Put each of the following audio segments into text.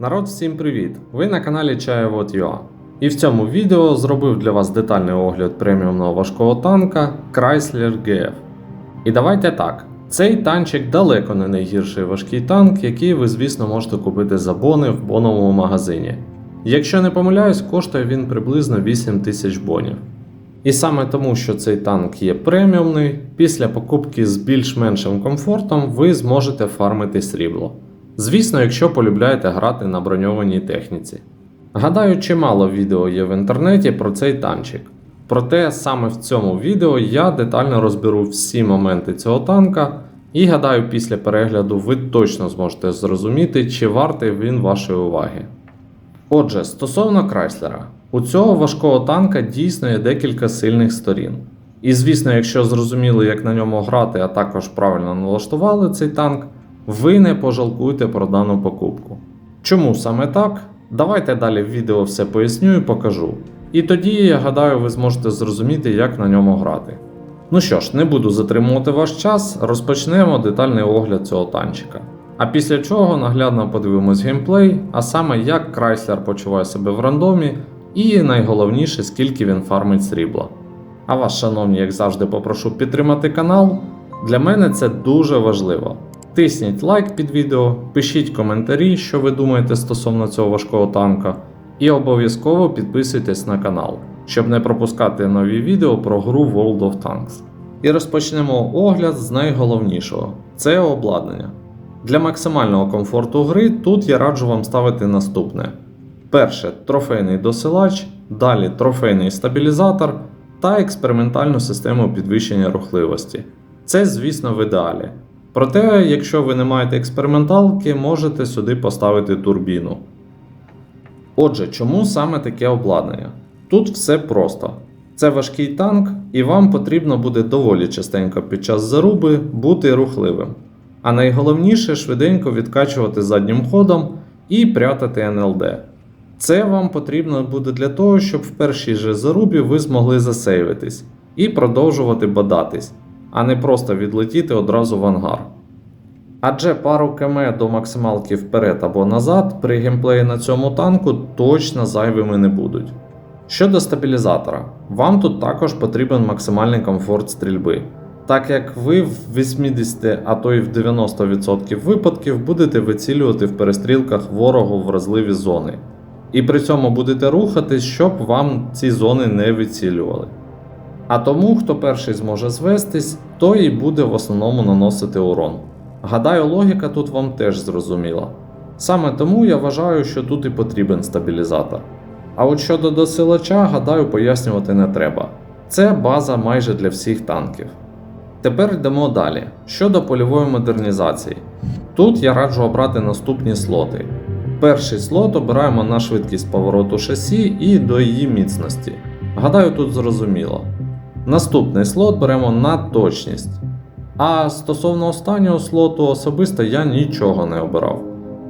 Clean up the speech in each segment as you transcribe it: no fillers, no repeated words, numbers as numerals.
Народ, всім привіт! Ви на каналі Chayavod.ua. І в цьому відео зробив для вас детальний огляд преміумного важкого танка Chrysler GF. І давайте так, цей танчик далеко не найгірший важкий танк, який ви, звісно, можете купити за бони в боновому магазині. Якщо не помиляюсь, коштує він приблизно 8000 бонів. І саме тому, що цей танк є преміумний, після покупки з більш-меншим комфортом ви зможете фармити срібло. Звісно, якщо полюбляєте грати на броньованій техніці. Гадаю, чимало відео є в інтернеті про цей танчик. Проте саме в цьому відео я детально розберу всі моменти цього танка і гадаю, після перегляду ви точно зможете зрозуміти, чи вартий він вашої уваги. Отже, стосовно Крайслера, у цього важкого танка дійсно є декілька сильних сторін. І звісно, якщо зрозуміли, як на ньому грати, а також правильно налаштували цей танк, ви не пожалкуєте про дану покупку. Чому саме так? Давайте далі в відео все поясню і покажу. І тоді, я гадаю, ви зможете зрозуміти, як на ньому грати. Ну що ж, не буду затримувати ваш час, розпочнемо детальний огляд цього танчика. А після чого наглядно подивимось геймплей, а саме як Chrysler почуває себе в рандомі і найголовніше, скільки він фармить срібла. А вас, шановні, як завжди, попрошу підтримати канал. Для мене це дуже важливо. Тисніть лайк під відео, пишіть коментарі, що ви думаєте стосовно цього важкого танка, і обов'язково підписуйтесь на канал, щоб не пропускати нові відео про гру World of Tanks. І розпочнемо огляд з найголовнішого – це обладнання. Для максимального комфорту гри тут я раджу вам ставити наступне. Перше – трофейний досилач, далі трофейний стабілізатор та експериментальну систему підвищення рухливості. Це, звісно, в ідеалі. Проте, якщо ви не маєте експерименталки, можете сюди поставити турбіну. Отже, чому саме таке обладнання? Тут все просто. Це важкий танк, і вам потрібно буде доволі частенько під час заруби бути рухливим. А найголовніше швиденько відкачувати заднім ходом і прятати НЛД. Це вам потрібно буде для того, щоб в першій же зарубі ви змогли засейвитись і продовжувати бадатись, а не просто відлетіти одразу в ангар. Адже пару км до максималки вперед або назад при геймплеї на цьому танку точно зайвими не будуть. Щодо стабілізатора, вам тут також потрібен максимальний комфорт стрільби, так як ви в 80, а то й в 90% випадків будете вицілювати в перестрілках ворогу вразливі зони. І при цьому будете рухатись, щоб вам ці зони не вицілювали. А тому, хто перший зможе звестись, той і буде в основному наносити урон. Гадаю, логіка тут вам теж зрозуміла. Саме тому я вважаю, що тут і потрібен стабілізатор. А от щодо досилача, гадаю, пояснювати не треба. Це база майже для всіх танків. Тепер йдемо далі. Щодо польової модернізації. Тут я раджу обрати наступні слоти. Перший слот обираємо на швидкість повороту шасі і до її міцності. Гадаю, тут зрозуміло. Наступний слот беремо на точність. А стосовно останнього слоту особисто я нічого не обирав.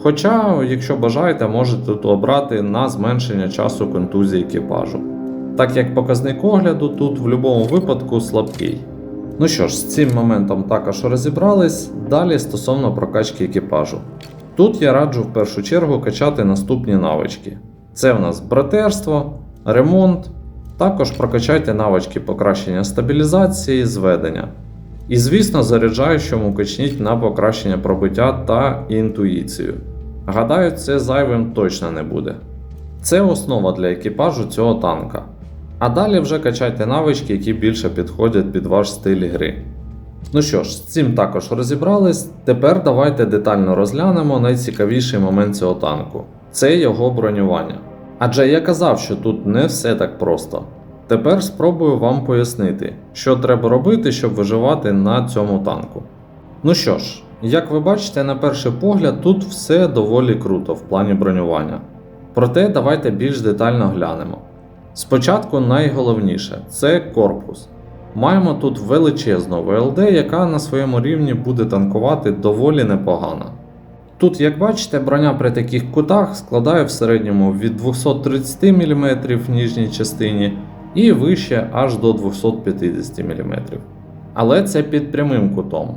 Хоча, якщо бажаєте, можете тут обрати на зменшення часу контузії екіпажу. Так як показник огляду тут в будь-якому випадку слабкий. Ну що ж, з цим моментом також розібрались, далі стосовно прокачки екіпажу. Тут я раджу в першу чергу качати наступні навички. Це в нас братерство, ремонт, також прокачайте навички покращення стабілізації, зведення. І звісно, заряджаючому качніть на покращення пробиття та інтуїцію. Гадаю, це зайвим точно не буде. Це основа для екіпажу цього танка. А далі вже качайте навички, які більше підходять під ваш стиль гри. Ну що ж, з цим також розібрались, тепер давайте детально розглянемо найцікавіший момент цього танку. Це його бронювання. Адже я казав, що тут не все так просто. Тепер спробую вам пояснити, що треба робити, щоб виживати на цьому танку. Ну що ж, як ви бачите, на перший погляд тут все доволі круто в плані бронювання. Проте давайте більш детально глянемо. Спочатку найголовніше – це корпус. Маємо тут величезну ВЛД, яка на своєму рівні буде танкувати доволі непогано. Тут, як бачите, броня при таких кутах складає в середньому від 230 мм в нижній частині і вище аж до 250 мм. Але це під прямим кутом.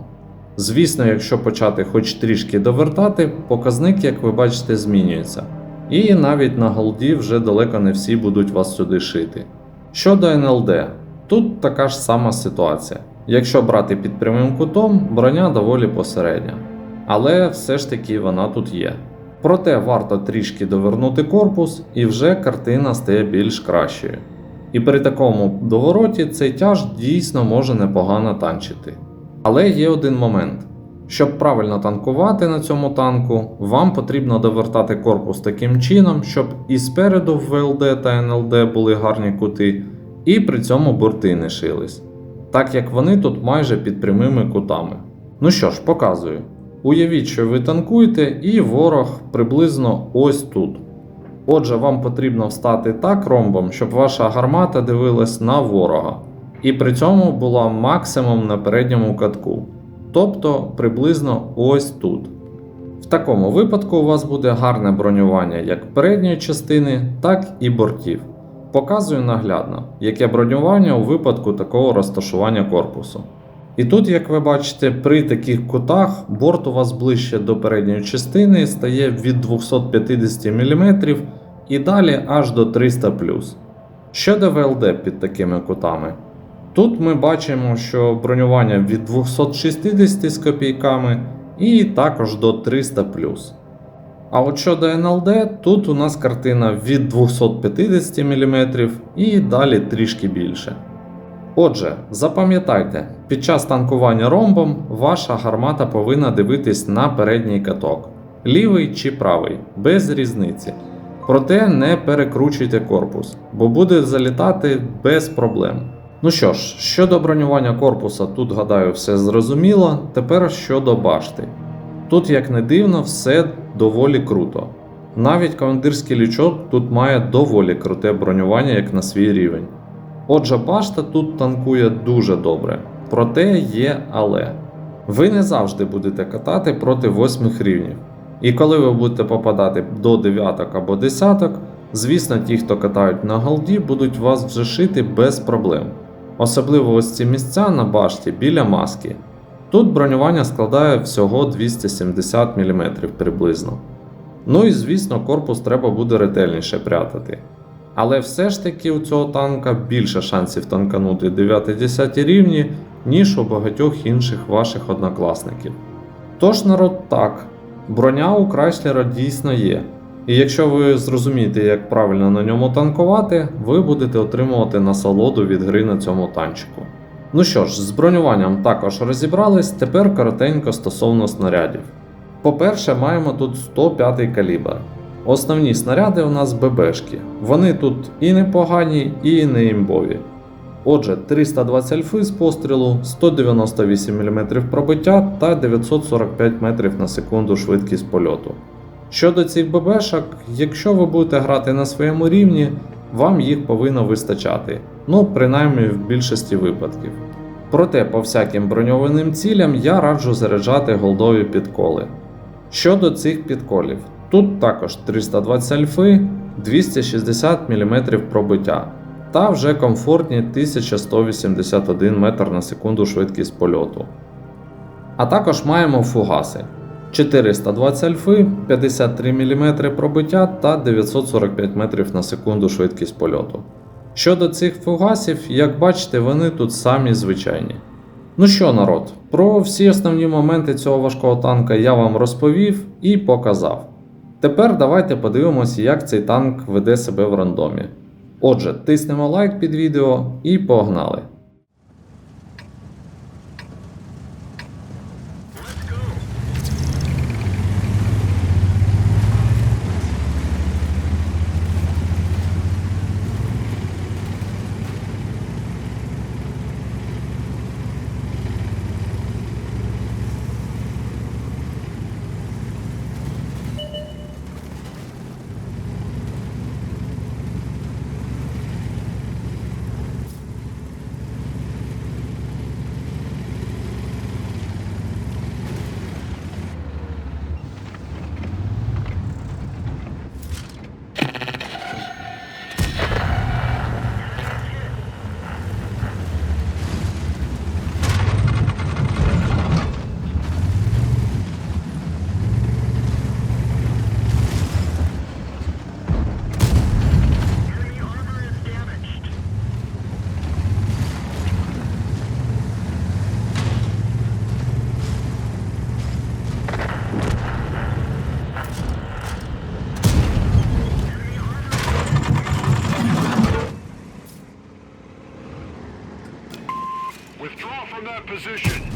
Звісно, якщо почати хоч трішки довертати, показник, як ви бачите, змінюється. І навіть на голді вже далеко не всі будуть вас сюди шити. Щодо NLD, тут така ж сама ситуація. Якщо брати під прямим кутом, броня доволі посередня. Але все ж таки вона тут є. Проте варто трішки довернути корпус і вже картина стає більш кращою. І при такому довороті цей тяж дійсно може непогано танчити. Але є один момент. Щоб правильно танкувати на цьому танку, вам потрібно довертати корпус таким чином, щоб і спереду в ВЛД та НЛД були гарні кути, і при цьому борти не шились, так як вони тут майже під прямими кутами. Ну що ж, показую. Уявіть, що ви танкуєте і ворог приблизно ось тут. Отже, вам потрібно встати так ромбом, щоб ваша гармата дивилась на ворога, і при цьому була максимум на передньому катку, тобто приблизно ось тут. В такому випадку у вас буде гарне бронювання як передньої частини, так і бортів. Показую наглядно, яке бронювання у випадку такого розташування корпусу. І тут, як ви бачите, при таких кутах борт у вас ближче до передньої частини стає від 250 мм і далі аж до 300 плюс. Щодо ВЛД під такими кутами. Тут ми бачимо, що бронювання від 260 з копійками і також до 300 плюс. А от щодо НЛД, тут у нас картина від 250 мм і далі трішки більше. Отже, запам'ятайте, під час танкування ромбом ваша гармата повинна дивитись на передній каток, лівий чи правий, без різниці. Проте не перекручуйте корпус, бо буде залітати без проблем. Ну що ж, щодо бронювання корпуса, тут, гадаю, все зрозуміло. Тепер щодо башти. Тут, як не дивно, все доволі круто. Навіть командирський лючок тут має доволі круте бронювання, як на свій рівень. Отже, башта тут танкує дуже добре. Проте є але. Ви не завжди будете катати проти 8 рівнів. І коли ви будете попадати до 9 або 10, звісно, ті, хто катають на голді, будуть вас вже шити без проблем. Особливо ось ці місця на башті біля маски. Тут бронювання складає всього 270 мм приблизно. Ну і звісно, корпус треба буде ретельніше прятати. Але все ж таки у цього танка більше шансів танканути 9-10 рівні, ніж у багатьох інших ваших однокласників. Тож, народ, так, броня у Крайслера дійсно є. І якщо ви зрозумієте, як правильно на ньому танкувати, ви будете отримувати насолоду від гри на цьому танчику. Ну що ж, з бронюванням також розібрались, тепер коротенько стосовно снарядів. По-перше, маємо тут 105-й калібр. Основні снаряди у нас ББшки. Вони тут і непогані, і не імбові. Отже, 320 альфи з пострілу, 198 мм пробиття та 945 метрів на секунду швидкість польоту. Щодо цих ББшок, якщо ви будете грати на своєму рівні, вам їх повинно вистачати, ну принаймні в більшості випадків. Проте по всяким броньованим цілям я раджу заряджати голдові підколи. Щодо цих підколів, тут також 320 альфи, 260 мм пробиття та вже комфортні 1181 метр на секунду швидкість польоту. А також маємо фугаси. 420 альфи, 53 мм пробиття та 945 метрів на секунду швидкість польоту. Щодо цих фугасів, як бачите, вони тут самі звичайні. Ну що, народ, про всі основні моменти цього важкого танка я вам розповів і показав. Тепер давайте подивимося, як цей танк веде себе в рандомі. Отже, тиснемо лайк під відео і погнали! position.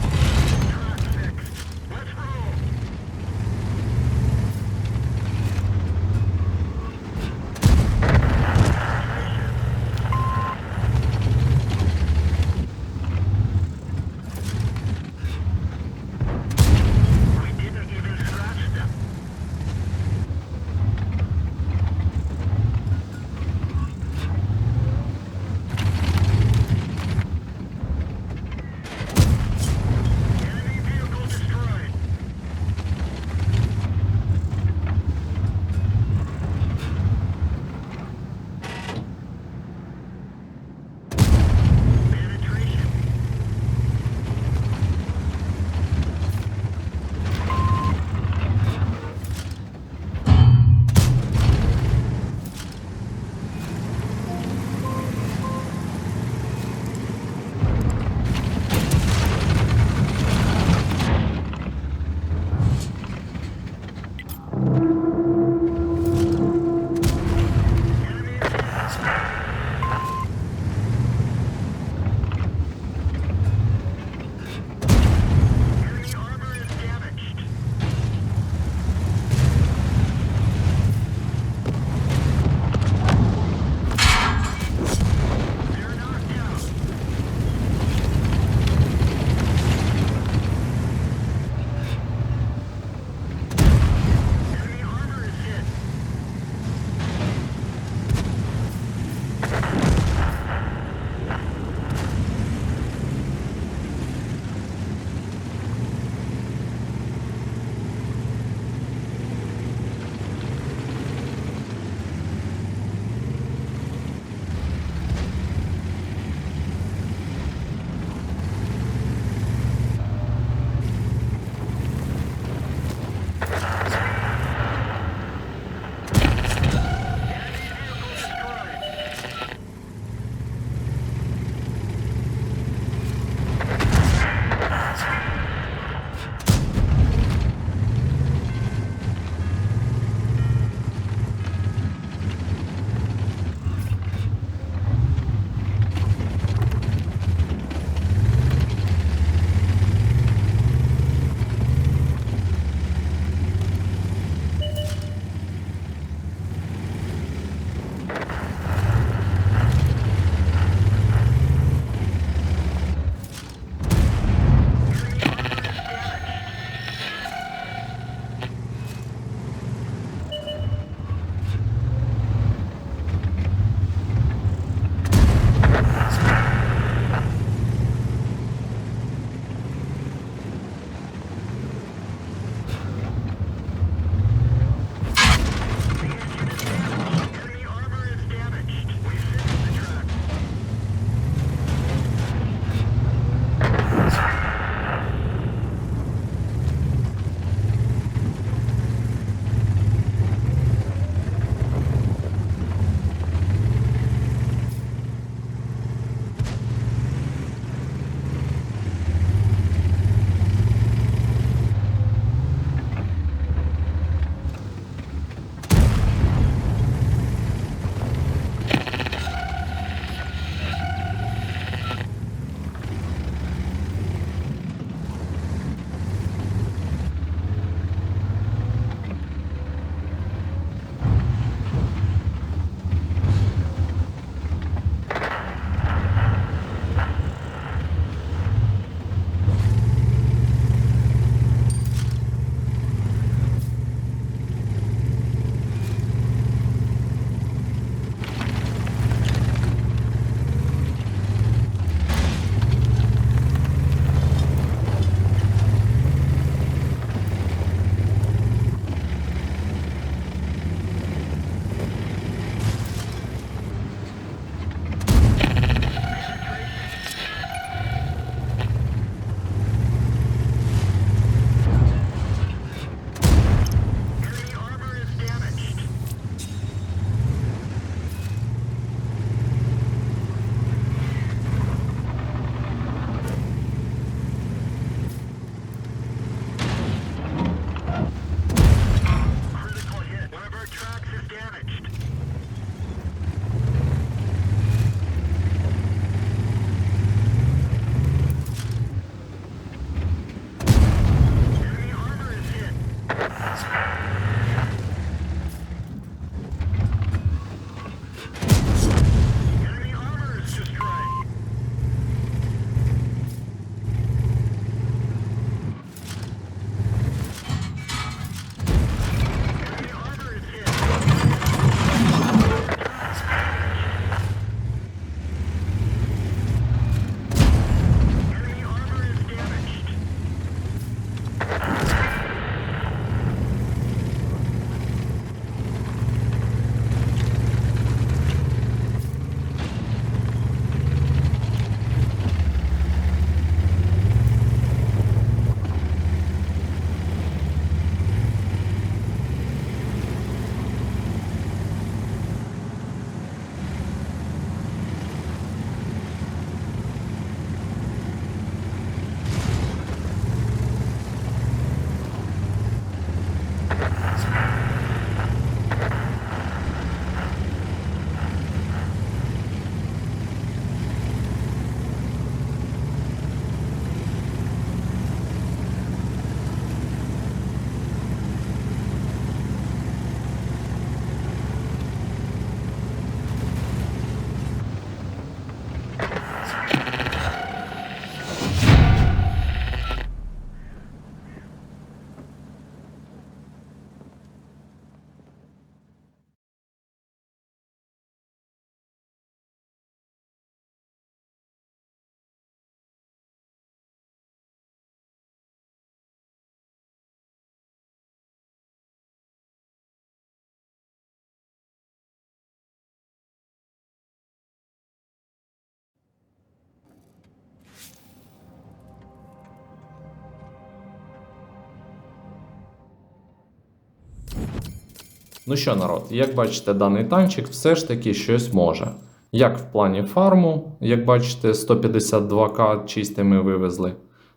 Ну що, народ, як бачите, даний танчик все ж таки щось може. Як в плані фарму, як бачите, 152к чисті ми вивезли,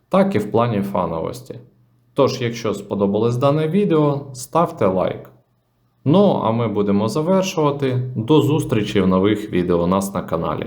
так і в плані фановості. Тож, якщо сподобалось дане відео, ставте лайк. Ну, а ми будемо завершувати. До зустрічі в нових відео у нас на каналі.